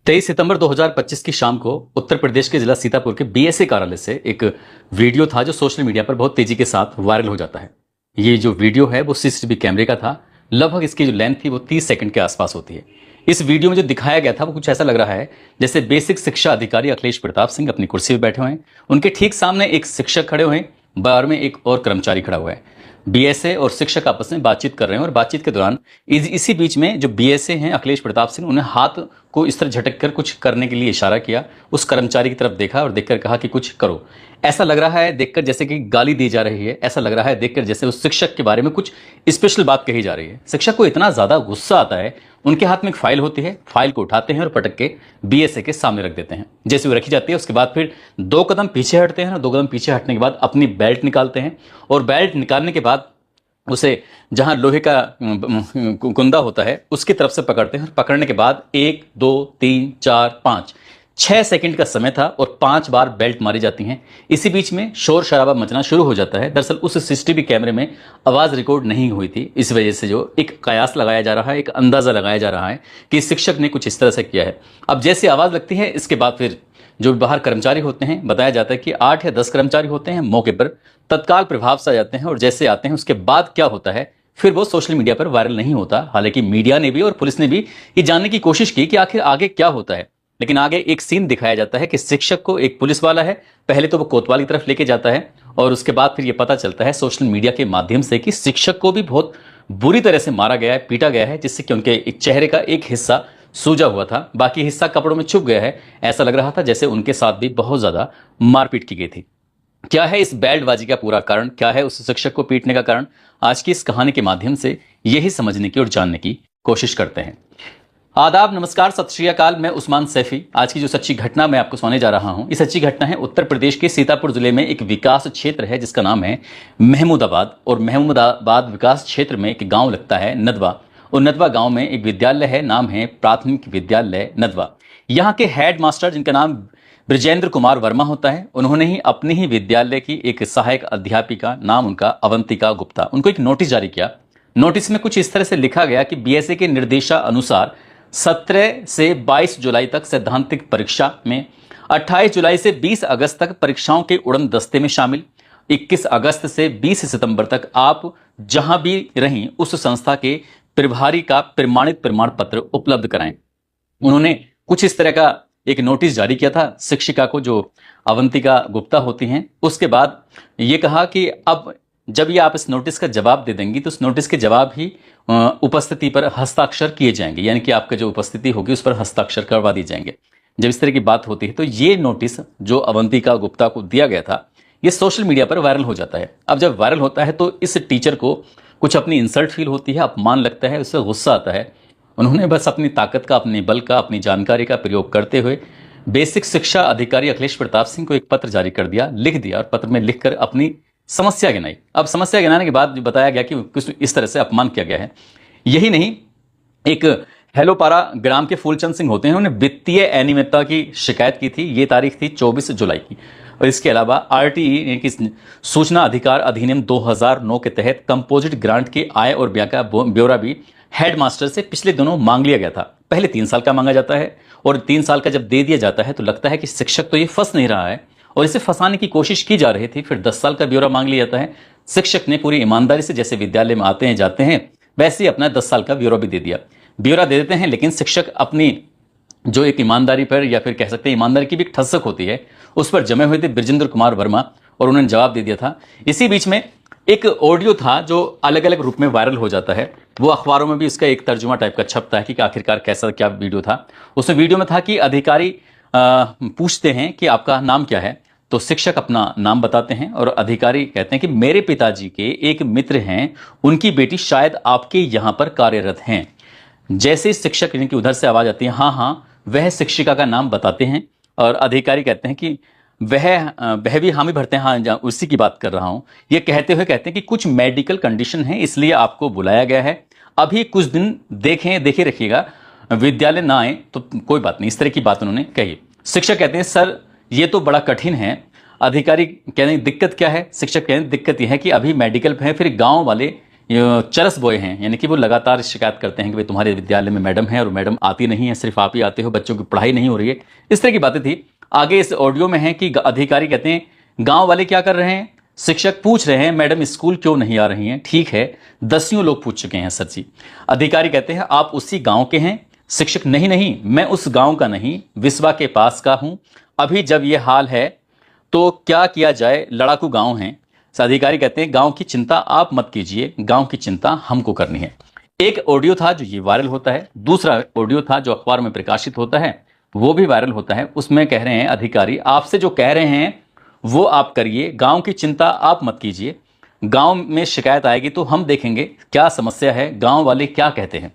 23 सितंबर 2025 की शाम को उत्तर प्रदेश के जिला सीतापुर के बीएसए कार्यालय से एक वीडियो था जो सोशल मीडिया पर बहुत तेजी के साथ वायरल हो जाता है। ये जो वीडियो है वो सीसीटीवी कैमरे का था। लगभग इसकी जो लेंथ थी वो 30 सेकंड के आसपास होती है। इस वीडियो में जो दिखाया गया था वो कुछ ऐसा लग रहा है जैसे बेसिक शिक्षा अधिकारी अखिलेश प्रताप सिंह अपनी कुर्सी पर बैठे हुए हैं, उनके ठीक सामने एक शिक्षक खड़े हुए हैं, बाहर में एक और कर्मचारी खड़ा हुआ है। बीएसए और शिक्षक आपस में बातचीत कर रहे हैं और बातचीत के दौरान इसी बीच में जो बीएसए हैं अखिलेश प्रताप सिंह, उन्हें हाथ को इस तरह झटक कर कुछ करने के लिए इशारा किया। उस कर्मचारी की तरफ देखा और देखकर कहा कि कुछ करो। ऐसा लग रहा है देखकर जैसे कि गाली दी जा रही है, ऐसा लग रहा है देखकर जैसे उस शिक्षक के बारे में कुछ स्पेशल बात कही जा रही है। शिक्षक को इतना ज्यादा गुस्सा आता है, उनके हाथ में एक फाइल होती है, फाइल को उठाते हैं और पटक के बीएसए के सामने रख देते हैं। जैसे वो रखी जाती है उसके बाद फिर 2 कदम पीछे हटते हैं और 2 कदम पीछे हटने के बाद अपनी बेल्ट निकालते हैं और बेल्ट निकालने के बाद उसे जहां लोहे का कुंदा होता है उसकी तरफ से पकड़ते हैं और पकड़ने के बाद 1 2 3 4 5 6 सेकंड का समय था और 5 बार बेल्ट मारी जाती हैं। इसी बीच में शोर शराबा मचना शुरू हो जाता है। दरअसल उस सीसीटीवी कैमरे में आवाज रिकॉर्ड नहीं हुई थी, इस वजह से जो एक कयास लगाया जा रहा है, एक अंदाजा लगाया जा रहा है कि शिक्षक ने कुछ इस तरह से किया है। अब जैसी आवाज लगती है इसके बाद फिर जो बाहर कर्मचारी होते हैं, बताया जाता है कि 8 या 10 कर्मचारी होते हैं, मौके पर तत्काल प्रभाव से आ जाते हैं और जैसे आते हैं उसके बाद क्या होता है फिर वो सोशल मीडिया पर वायरल नहीं होता। हालांकि मीडिया ने भी और पुलिस ने भी ये जानने की कोशिश की कि आखिर आगे क्या होता है, लेकिन आगे एक सीन दिखाया जाता है कि शिक्षक को एक पुलिस वाला है, पहले तो वो कोतवाल की तरफ लेके जाता है और उसके बाद फिर ये पता चलता है सोशल मीडिया के माध्यम से कि शिक्षक को भी बहुत बुरी तरह से मारा गया है, पीटा गया है, जिससे कि उनके एक चेहरे का एक हिस्सा सूजा हुआ था, बाकी हिस्सा कपड़ों में छुप गया है। ऐसा लग रहा था जैसे उनके साथ भी बहुत ज्यादा मारपीट की गई थी। क्या है इस बेल्टबाजी का पूरा कारण, क्या है उस शिक्षक को पीटने का कारण, आज की इस कहानी के माध्यम से यही समझने की और जानने की कोशिश करते हैं। आदाब, नमस्कार, सत श्री अकाल। मैं उस्मान सैफी। आज की जो सच्ची घटना मैं आपको सुनाने जा रहा हूं, ये सच्ची घटना है उत्तर प्रदेश के सीतापुर जिले में एक विकास क्षेत्र है जिसका नाम है महमूदाबाद। और महमूदाबाद विकास क्षेत्र में एक गांव लगता है नदवा, और नदवा गांव में एक विद्यालय है, नाम है प्राथमिक विद्यालय नदवा। यहाँ के हेड मास्टर जिनका नाम ब्रजेंद्र कुमार वर्मा होता है, उन्होंने ही अपने ही विद्यालय की एक सहायक अध्यापिका, नाम उनका अवंतिका गुप्ता, उनको एक नोटिस जारी किया। नोटिस में कुछ इस तरह से लिखा गया कि बीएसए के निर्देशानुसार 17 से 22 जुलाई तक सैद्धांतिक परीक्षा में, 28 जुलाई से 20 अगस्त तक परीक्षाओं के उड़न दस्ते में शामिल, 21 अगस्त से 20 सितंबर तक आप जहां भी रहीं उस संस्था के प्रभारी का प्रमाणित प्रमाण पत्र उपलब्ध कराएं। उन्होंने कुछ इस तरह का एक नोटिस जारी किया था शिक्षिका को, जो अवंतिका गुप्ता होती हैं। उसके बाद ये कहा कि अब जब ये आप इस नोटिस का जवाब दे देंगी तो उस नोटिस के जवाब ही उपस्थिति पर हस्ताक्षर किए जाएंगे, यानी कि आपका जो उपस्थिति होगी उस पर हस्ताक्षर करवा दिए जाएंगे। जब इस तरह की बात होती है तो ये नोटिस जो अवंतिका गुप्ता को दिया गया था ये सोशल मीडिया पर वायरल हो जाता है। अब जब वायरल होता है तो इस टीचर को कुछ अपनी इंसल्ट फील होती है, अपमान लगता है, उससे गुस्सा आता है। उन्होंने बस अपनी ताकत का, अपने बल का, अपनी जानकारी का प्रयोग करते हुए बेसिक शिक्षा अधिकारी अखिलेश प्रताप सिंह को एक पत्र जारी कर दिया, लिख दिया, और पत्र में लिखकर अपनी समस्या गिनाई। अब समस्या गिनाने के बाद बताया गया कि किस इस तरह से अपमान किया गया है। यही नहीं, एक हेलोपारा ग्राम के फूलचंद सिंह होते हैं, उन्होंने वित्तीय अनियमितता की शिकायत की थी। ये तारीख थी 24 जुलाई की। और इसके अलावा आरटीई यानी कि सूचना अधिकार अधिनियम 2009 के तहत कंपोजिट ग्रांट के आय और व्यय का ब्यौरा भी हेडमास्टर से पिछले दिनों मांग लिया गया था। पहले 3 साल का मांगा जाता है और 3 साल का जब दे दिया जाता है तो लगता है कि शिक्षक तो ये फंस नहीं रहा है और इसे फंसाने की कोशिश की जा रही थी। फिर 10 साल का ब्यौरा मांग लिया जाता है। शिक्षक ने पूरी ईमानदारी से, जैसे विद्यालय में आते हैं जाते हैं वैसे ही अपना 10 साल का ब्यौरा भी दे दिया। ब्यौरा दे देते हैं, लेकिन शिक्षक अपनी जो एक ईमानदारी पर, या फिर कह सकते हैं ईमानदारी की भी एक ठसक होती है, उस पर जमे हुए थे ब्रजेंद्र कुमार वर्मा, और उन्होंने जवाब दे दिया था। इसी बीच में एक ऑडियो था जो अलग अलग रूप में वायरल हो जाता है। वो अखबारों में भी इसका एक तर्जुमा टाइप का छपता है कि आखिरकार कैसा क्या वीडियो था। उसमें वीडियो में था कि अधिकारी पूछते हैं कि आपका नाम क्या है, तो शिक्षक अपना नाम बताते हैं और अधिकारी कहते हैं कि मेरे पिताजी के एक मित्र हैं, उनकी बेटी शायद आपके यहाँ पर कार्यरत हैं। जैसे शिक्षक इनकी उधर से आवाज आती है, हाँ हाँ, वह शिक्षिका का नाम बताते हैं और अधिकारी कहते हैं कि वह भी हामी भरते हैं, हाँ उसी की बात कर रहा हूं। ये कहते हुए कहते हैं कि कुछ मेडिकल कंडीशन है इसलिए आपको बुलाया गया है, अभी कुछ दिन देखे रखिएगा, विद्यालय ना आए तो कोई बात नहीं। इस तरह की बात उन्होंने कही। शिक्षक कहते हैं सर ये तो बड़ा कठिन है। अधिकारी कहते हैं दिक्कत क्या है? शिक्षक कहते हैं दिक्कत यह है कि अभी मेडिकल है, फिर गांव वाले ये चरस बॉय हैं, यानी कि वो लगातार शिकायत करते हैं कि भाई तुम्हारे विद्यालय में मैडम है और मैडम आती नहीं है, सिर्फ आप ही आते हो, बच्चों की पढ़ाई नहीं हो रही है, इस तरह की बातें थी। आगे इस ऑडियो में है कि अधिकारी कहते हैं गांव वाले क्या कर रहे हैं, शिक्षक पूछ रहे हैं मैडम स्कूल क्यों नहीं आ रही हैं, ठीक है दसियों लोग पूछ चुके हैं सर जी। अधिकारी कहते हैं आप उसी गांव के हैं, शिक्षक नहीं नहीं मैं उस गांव का नहीं, विसवा के पास का हूं, अभी जब ये हाल है तो क्या किया जाए, लड़ाकू गांव है। अधिकारी कहते हैं गांव की चिंता आप मत कीजिए, गांव की चिंता हमको करनी है। एक ऑडियो था जो ये वायरल होता है, दूसरा ऑडियो था जो अखबार में प्रकाशित होता है, वो भी वायरल होता है। उसमें कह रहे हैं अधिकारी आपसे जो कह रहे हैं वो आप करिए, गांव की चिंता आप मत कीजिए, गांव में शिकायत आएगी तो हम देखेंगे क्या समस्या है, गांव वाले क्या कहते हैं।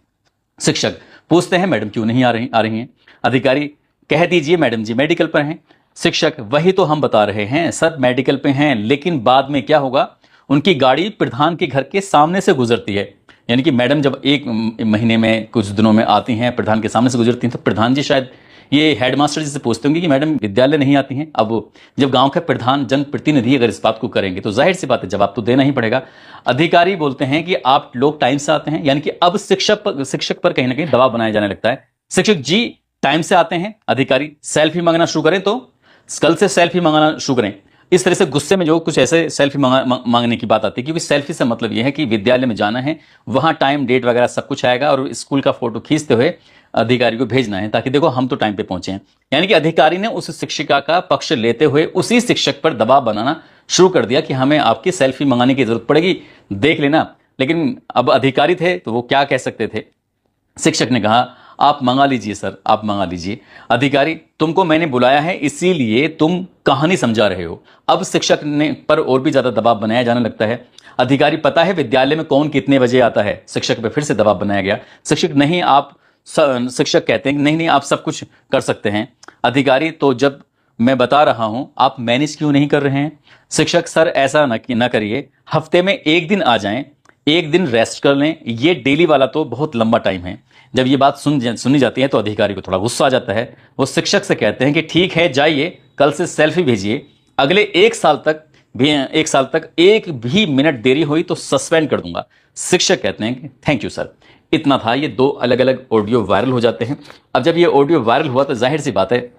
शिक्षक पूछते हैं मैडम क्यों नहीं आ रही हैं। अधिकारी कह दीजिए मैडम जी मेडिकल पर हैं। शिक्षक वही तो हम बता रहे हैं सर, मेडिकल पे हैं, लेकिन बाद में क्या होगा, उनकी गाड़ी प्रधान के घर के सामने से गुजरती है। यानी कि मैडम जब एक महीने में कुछ दिनों में आती हैं, प्रधान के सामने से गुजरती हैं, तो प्रधान जी शायद ये हेडमास्टर जी से पूछते होंगे कि मैडम विद्यालय नहीं आती हैं। अब जब गांव के प्रधान जनप्रतिनिधि अगर इस बात को करेंगे तो जाहिर सी बात है जवाब तो देना ही पड़ेगा। अधिकारी बोलते हैं कि आप लोग टाइम से आते हैं, यानी कि अब शिक्षक पर कहीं ना कहीं दबाव बनाया जाने लगता है। शिक्षक जी टाइम से आते हैं, अधिकारी सेल्फी मांगना शुरू करें तो कल से सेल्फी मांगना शुरू करें। इस तरह से गुस्से में जो कुछ ऐसे सेल्फी मांगने की बात आती है, क्योंकि सेल्फी से मतलब यह है कि विद्यालय में जाना है, वहां टाइम डेट वगैरह सब कुछ आएगा और स्कूल का फोटो खींचते हुए अधिकारी को भेजना है ताकि देखो हम तो टाइम पे पहुंचे हैं। यानी कि अधिकारी ने उस शिक्षिका का पक्ष लेते हुए उसी शिक्षक पर दबाव बनाना शुरू कर दिया कि हमें आपकी सेल्फी मंगाने की जरूरत पड़ेगी, देख लेना। लेकिन अब अधिकारी थे तो वो क्या कह सकते थे। शिक्षक ने कहा आप मंगा लीजिए सर, आप मंगा लीजिए। अधिकारी तुमको मैंने बुलाया है इसीलिए तुम कहानी समझा रहे हो। अब शिक्षक ने पर और भी ज्यादा दबाव बनाया जाने लगता है। अधिकारी पता है विद्यालय में कौन कितने बजे आता है, शिक्षक पे फिर से दबाव बनाया गया। शिक्षक नहीं आप शिक्षक कहते हैं नहीं नहीं आप सब कुछ कर सकते हैं। अधिकारी तो जब मैं बता रहा हूं आप मैनेज क्यों नहीं कर रहे हैं। शिक्षक सर ऐसा न करिए, हफ्ते में एक दिन आ जाएं, एक दिन रेस्ट कर लें, ये डेली वाला तो बहुत लंबा टाइम है। जब ये बात सुनी जाती है तो अधिकारी को थोड़ा गुस्सा आ जाता है। वो शिक्षक से कहते हैं कि ठीक है जाइए, कल से सेल्फी भेजिए, अगले एक साल तक एक भी मिनट देरी हुई तो सस्पेंड कर दूंगा। शिक्षक कहते हैं कि थैंक यू सर। इतना था, ये दो अलग अलग ऑडियो वायरल हो जाते हैं। अब जब ये ऑडियो वायरल हुआ तो जाहिर सी बात है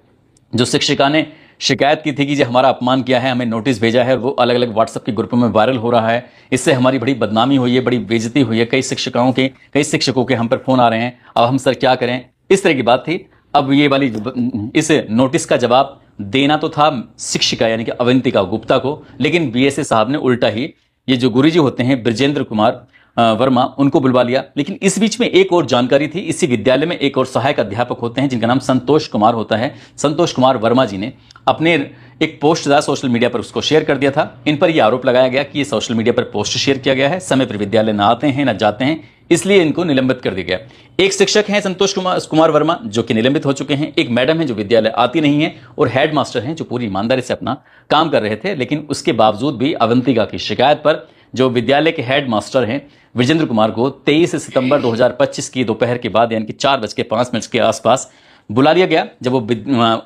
जो शिक्षिका ने शिकायत की थी कि जी हमारा अपमान किया है, हमें नोटिस भेजा है, वो अलग अलग व्हाट्सएप के ग्रुपों में वायरल हो रहा है, इससे हमारी बड़ी बदनामी हुई है, बड़ी बेइज्जती हुई है, कई शिक्षकों के हम पर फोन आ रहे हैं, अब हम सर क्या करें, इस तरह की बात थी। अब ये वाली इस नोटिस का जवाब देना तो था शिक्षिका यानी कि अवंतिका गुप्ता को, लेकिन बीएसए साहब ने उल्टा ही ये जो गुरुजी होते हैं ब्रजेंद्र कुमार वर्मा उनको बुलवा लिया। लेकिन इस बीच में एक और जानकारी थी, इसी विद्यालय में एक और सहायक अध्यापक होते हैं जिनका नाम संतोष कुमार होता है। संतोष कुमार वर्मा जी ने अपने एक पोस्ट सोशल मीडिया पर उसको शेयर कर दिया था। इन पर यह आरोप लगाया गया कि ये सोशल मीडिया पर पोस्ट शेयर किया गया है, समय पर विद्यालय ना आते हैं ना जाते हैं, इसलिए इनको निलंबित कर दिया गया। एक शिक्षक हैं संतोष कुमार वर्मा जो कि निलंबित हो चुके हैं, एक मैडम है जो विद्यालय आती नहीं है, और हेड मास्टर हैं जो पूरी ईमानदारी से अपना काम कर रहे थे। लेकिन उसके बावजूद भी अवंतिका की शिकायत पर जो विद्यालय के हेड मास्टर हैं विजेंद्र कुमार को 23 सितंबर 2025 की दोपहर के बाद यानी कि 4:05 के आसपास बुला लिया गया। जब वो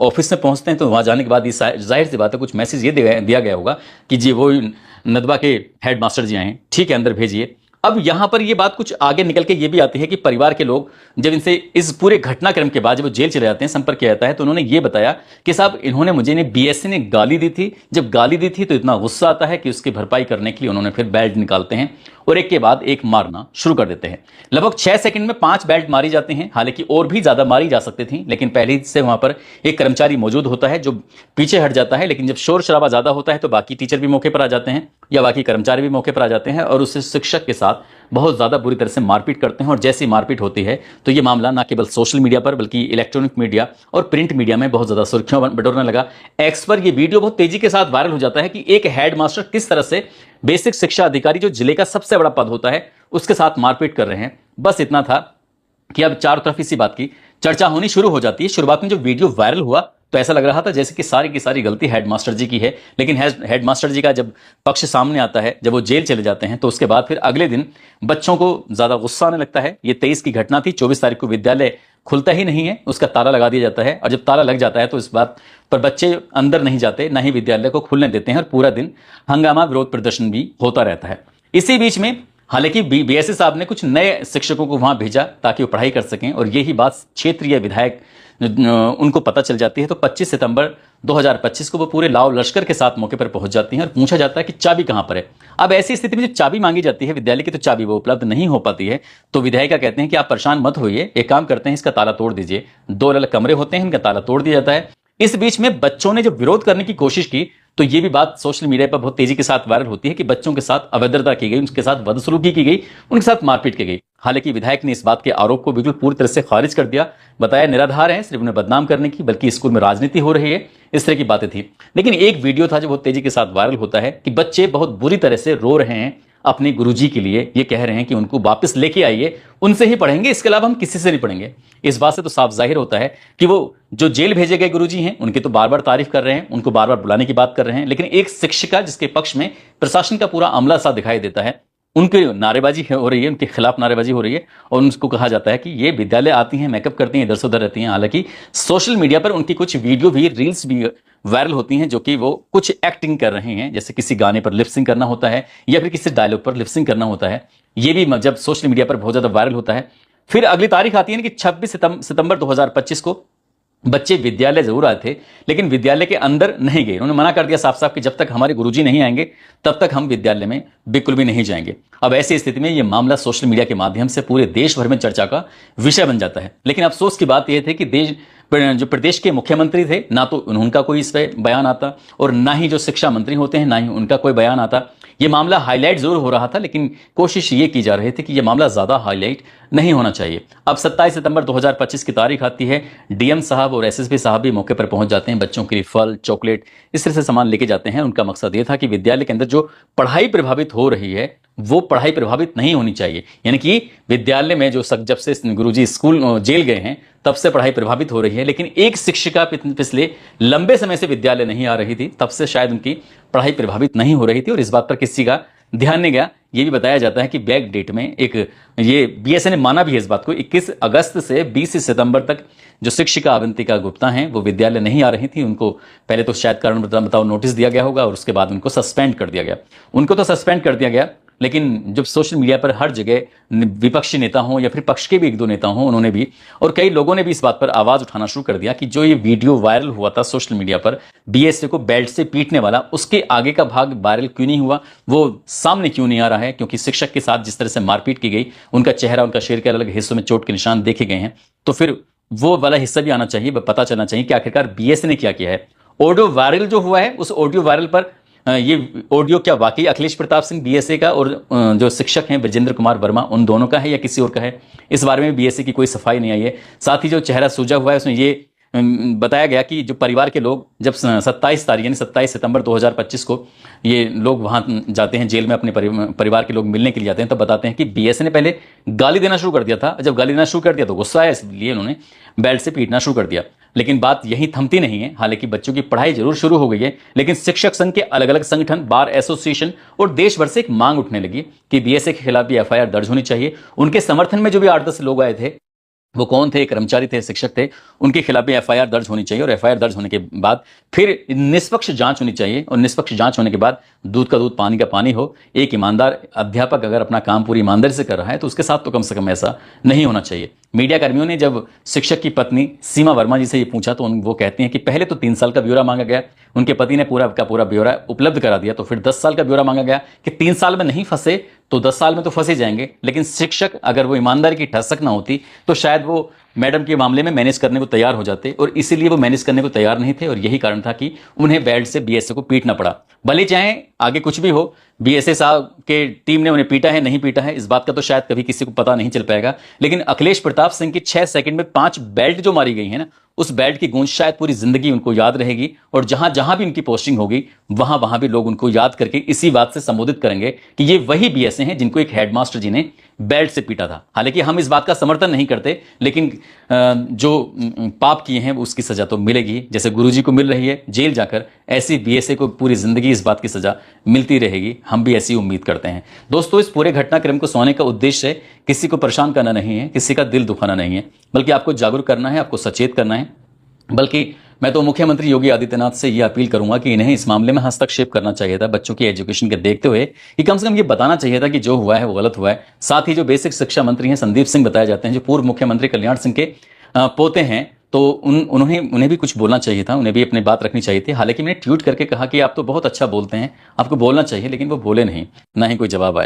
ऑफिस में पहुंचते हैं तो वहां जाने के बाद जाहिर सी बात है कुछ मैसेज ये दिया गया होगा कि जी वो नदवा के हेड मास्टर जी आए हैं, ठीक है अंदर भेजिए। अब यहां पर ये बात कुछ आगे निकल के ये भी आती है कि परिवार के लोग जब इनसे इस पूरे घटनाक्रम के बाद जब वो जेल चले जाते हैं, संपर्क किया जाता है, तो उन्होंने ये बताया कि साहब इन्होंने मुझे बीएससी ने गाली दी थी, जब गाली दी थी तो इतना गुस्सा आता है कि उसकी भरपाई करने के लिए उन्होंने फिर बेल्ट निकालते हैं और एक के बाद एक मारना शुरू कर देते हैं। लगभग 6 सेकंड में 5 बेल्ट मारी जाती हैं, हालांकि और भी ज्यादा मारी जा सकती थी, लेकिन पहले से वहां पर एक कर्मचारी मौजूद होता है जो पीछे हट जाता है। लेकिन जब शोर शराबा ज्यादा होता है तो बाकी टीचर भी मौके पर आ जाते हैं या बाकी कर्मचारी भी मौके पर आ जाते हैं और उस शिक्षक के साथ बहुत ज्यादा बुरी तरह से मारपीट करते हैं। और जैसी मारपीट होती है तो ये मामला न केवल सोशल मीडिया पर बल्कि इलेक्ट्रॉनिक मीडिया और प्रिंट मीडिया में बहुत ज्यादा सुर्खियों बटोरने लगा। एक्स पर यह वीडियो बहुत तेजी के साथ वायरल हो जाता है कि एक हेडमास्टर किस तरह से बेसिक शिक्षा अधिकारी जो जिले का सबसे बड़ा पद होता है उसके साथ मारपीट कर रहे हैं। बस इतना था कि अब चारों तरफ इसी बात की चर्चा होनी शुरू हो जाती है। शुरुआत में जो वीडियो वायरल हुआ तो ऐसा लग रहा था जैसे कि सारी की सारी गलती हेडमास्टर जी की है, लेकिन हेडमास्टर जी का जब पक्ष सामने आता है, जब वो जेल चले जाते हैं, तो उसके बाद फिर अगले दिन बच्चों को ज्यादा गुस्सा आने लगता है। ये 23 की घटना थी, 24 तारीख को विद्यालय खुलता ही नहीं है, उसका ताला लगा दिया जाता है और जब ताला लग जाता है तो इस बात पर बच्चे अंदर नहीं जाते, ना ही विद्यालय को खुलने देते हैं और पूरा दिन हंगामा विरोध प्रदर्शन भी होता रहता है। इसी बीच में हालांकि बीएसए साहब ने कुछ नए शिक्षकों को वहां भेजा ताकि वो पढ़ाई कर सकें, और यही बात क्षेत्रीय विधायक उनको पता चल जाती है। तो 25 सितंबर 2025 को वो पूरे लाव लश्कर के साथ मौके पर पहुंच जाती हैं और पूछा जाता है कि चाबी कहां पर है। अब ऐसी स्थिति में जब चाबी मांगी जाती है विद्यालय की, तो चाबी वो उपलब्ध नहीं हो पाती है। तो विधायिका कहते हैं कि आप परेशान मत होइए, एक काम करते हैं, इसका ताला तोड़ दीजिए। 2 अलग कमरे होते हैं, इनका ताला तोड़ दिया जाता है। इस बीच में बच्चों ने जब विरोध करने की कोशिश की तो ये भी बात सोशल मीडिया पर बहुत तेजी के साथ वायरल होती है कि बच्चों के साथ अभद्रता की गई, उनके साथ बदसलूकी की गई, उनके साथ मारपीट की गई। हालांकि विधायक ने इस बात के आरोप को बिल्कुल पूरी तरह से खारिज कर दिया, बताया निराधार है, सिर्फ उन्हें बदनाम करने की, बल्कि स्कूल में राजनीति हो रही है, इस तरह की बातें थी। लेकिन एक वीडियो था जो बहुत तेजी के साथ वायरल होता है कि बच्चे बहुत बुरी तरह से रो रहे हैं अपने गुरुजी के लिए, ये कह रहे हैं कि उनको वापस लेके आइए, उनसे ही पढ़ेंगे, इसके अलावा हम किसी से नहीं पढ़ेंगे। इस बात से तो साफ जाहिर होता है कि वो जो जेल भेजे गए गुरुजी हैं उनकी तो बार बार तारीफ कर रहे हैं, उनको बार बार बुलाने की बात कर रहे हैं, लेकिन एक शिक्षिका जिसके पक्ष में प्रशासन का पूरा अमला सा दिखाई देता है, उनकी नारेबाजी हो रही है, उनके खिलाफ नारेबाजी हो रही है, और उनको कहा जाता है कि ये विद्यालय आती हैं, मेकअप करती हैं, इधर से उधर रहती हैं। हालांकि सोशल मीडिया पर उनकी कुछ वीडियो भी, रील्स भी वायरल होती हैं जो कि वो कुछ एक्टिंग कर रहे हैं, जैसे किसी गाने पर लिपसिंग करना होता है या फिर किसी डायलॉग पर लिपसिंग करना होता है। ये भी जब सोशल मीडिया पर बहुत ज्यादा वायरल होता है। फिर अगली तारीख आती है कि 26 सितंबर 2025 को बच्चे विद्यालय जरूर आए थे, लेकिन विद्यालय के अंदर नहीं गए। उन्होंने मना कर दिया साफ साफ कि जब तक हमारे गुरुजी नहीं आएंगे तब तक हम विद्यालय में बिल्कुल भी नहीं जाएंगे। अब ऐसी स्थिति में यह मामला सोशल मीडिया के माध्यम से पूरे देश भर में चर्चा का विषय बन जाता है। लेकिन अफसोस की बात यह थी कि जो प्रदेश के मुख्यमंत्री थे, ना तो उनका कोई इस पर बयान आता और ना ही जो शिक्षा मंत्री होते हैं, ना ही उनका कोई बयान आता। यह मामला हाईलाइट जरूर हो रहा था, लेकिन कोशिश ये की जा रही थी कि यह मामला ज्यादा हाईलाइट नहीं होना चाहिए। अब 27 सितंबर 2025 की तारीख आती है, डीएम साहब और एसएसपी साहब भी मौके पर पहुंच जाते हैं, बच्चों के लिए फल, चॉकलेट, इस तरह से सामान लेके जाते हैं। उनका मकसद यह था कि विद्यालय के अंदर जो पढ़ाई प्रभावित हो रही है वो पढ़ाई प्रभावित नहीं होनी चाहिए। यानी कि विद्यालय में जो जब से गुरुजी स्कूल जेल गए हैं तब से पढ़ाई प्रभावित हो रही है, लेकिन एक शिक्षिका पिछले लंबे समय से विद्यालय नहीं आ रही थी, तब से शायद उनकी पढ़ाई प्रभावित नहीं हो रही थी और इस बात पर किसी का ध्यान नहीं गया। ये भी बताया जाता है कि बैक डेट में ये बीएसए ने माना भी है इस बात को, 21 अगस्त से 20 सितंबर तक जो शिक्षिका अवंतिका गुप्ता हैं वो विद्यालय नहीं आ रही थी। उनको पहले तो शायद कारण बताओ नोटिस दिया गया होगा और उसके बाद उनको सस्पेंड कर दिया गया। उनको तो सस्पेंड कर दिया गया, लेकिन जब सोशल मीडिया पर हर जगह विपक्षी नेता हों या फिर पक्ष के भी 1-2 नेता हों, उन्होंने भी और कई लोगों ने भी इस बात पर आवाज उठाना शुरू कर दिया कि जो ये वीडियो वायरल हुआ था सोशल मीडिया पर बीएसए को बेल्ट से पीटने वाला, उसके आगे का भाग वायरल क्यों नहीं हुआ, वो सामने क्यों नहीं आ रहा है। क्योंकि शिक्षक के साथ जिस तरह से मारपीट की गई, उनका चेहरा, उनका शरीर के अलग हिस्सों में चोट के निशान देखे गए हैं, तो फिर वो वाला हिस्सा भी आना चाहिए, पता चलना चाहिए कि आखिरकार बीएसए ने क्या किया है। ऑडियो वायरल जो हुआ है, उस ऑडियो वायरल पर ये ऑडियो क्या वाकई अखिलेश प्रताप सिंह बीएसए का और जो शिक्षक हैं ब्रजेंद्र कुमार वर्मा, उन दोनों का है या किसी और का है, इस बारे में बीएसए की कोई सफाई नहीं आई है। साथ ही जो चेहरा सूजा हुआ है उसमें ये बताया गया कि जो परिवार के लोग जब 27 तारीख यानी 27 सितंबर 2025 को ये लोग वहां जाते हैं जेल में, अपने परिवार के लोग मिलने के लिए जाते हैं, तो बताते हैं कि बीएसए ने पहले गाली देना शुरू कर दिया था। जब गाली देना शुरू कर दिया तो गुस्सा आया, इसलिए उन्होंने बेल्ट से पीटना शुरू कर दिया। लेकिन बात यही थमती नहीं है। हालांकि बच्चों की पढ़ाई जरूर शुरू हो गई है, लेकिन शिक्षक संघ के अलग अलग संगठन, बार एसोसिएशन और देश भर से एक मांग उठने लगी कि बीएसए के खिलाफ भी एफआईआर दर्ज होनी चाहिए। उनके समर्थन में जो भी 8-10 लोग आए थे, वो कौन थे, कर्मचारी थे, शिक्षक थे, उनके खिलाफ भी एफआईआर दर्ज होनी चाहिए और एफआईआर दर्ज होने के बाद फिर निष्पक्ष जांच होनी चाहिए और निष्पक्ष जांच होने के बाद दूध का दूध पानी का पानी हो। एक ईमानदार अध्यापक अगर अपना काम पूरी ईमानदारी से कर रहा है तो उसके साथ तो कम से कम ऐसा नहीं होना चाहिए। मीडिया कर्मियों ने जब शिक्षक की पत्नी सीमा वर्मा जी से ये पूछा तो वो कहती हैं कि पहले तो 3 साल का ब्यौरा मांगा गया, उनके पति ने पूरा का पूरा ब्यौरा उपलब्ध करा दिया, तो फिर 10 साल का ब्यौरा मांगा गया कि 3 साल में नहीं फंसे तो 10 साल में तो फंसे जाएंगे। लेकिन शिक्षक अगर वो ईमानदारी की ठसक ना होती तो शायद वो मैडम के मामले में मैनेज करने को तैयार हो जाते, और इसीलिए वो मैनेज करने को तैयार नहीं थे और यही कारण था कि उन्हें बेल्ट से बीएसए को पीटना पड़ा। भले चाहे आगे कुछ भी हो, बीएसए साहब के टीम ने उन्हें पीटा है नहीं पीटा है इस बात का तो शायद कभी किसी को पता नहीं चल पाएगा, लेकिन अखिलेश प्रताप सिंह की 6 सेकंड में 5 बेल्ट जो मारी गई है ना, उस बेल्ट की गूंज शायद पूरी जिंदगी उनको याद रहेगी और जहां जहां भी उनकी पोस्टिंग होगी वहां वहां भी लोग उनको याद करके इसी बात से संबोधित करेंगे कि ये वही बीएसए हैं जिनको एक हेडमास्टर जी ने बेल्ट से पीटा था। हालांकि हम इस बात का समर्थन नहीं करते, लेकिन जो पाप किए हैं उसकी सजा तो मिलेगी, जैसे गुरुजी को मिल रही है जेल जाकर, ऐसी बीएसए को पूरी जिंदगी इस बात की सजा मिलती रहेगी। हम भी ऐसी उम्मीद करते हैं। दोस्तों, इस पूरे घटनाक्रम को सुनाने का उद्देश्य किसी को परेशान करना नहीं है, किसी का दिल दुखाना नहीं है, बल्कि आपको जागरूक करना है, आपको सचेत करना है, बल्कि मैं तो मुख्यमंत्री योगी आदित्यनाथ से ये अपील करूंगा कि इन्हें इस मामले में हस्तक्षेप करना चाहिए था, बच्चों की एजुकेशन के देखते हुए कि कम से कम ये बताना चाहिए था कि जो हुआ है वो गलत हुआ है। साथ ही जो बेसिक शिक्षा मंत्री हैं संदीप सिंह बताए जाते हैं, जो पूर्व मुख्यमंत्री कल्याण सिंह के पोते हैं, तो उन्हें भी कुछ बोलना चाहिए था, उन्हें भी अपनी बात रखनी चाहिए थी। हालांकि मैंने ट्वीट करके कहा कि आप तो बहुत अच्छा बोलते हैं, आपको बोलना चाहिए, लेकिन वो बोले नहीं, ना ही कोई जवाब आया।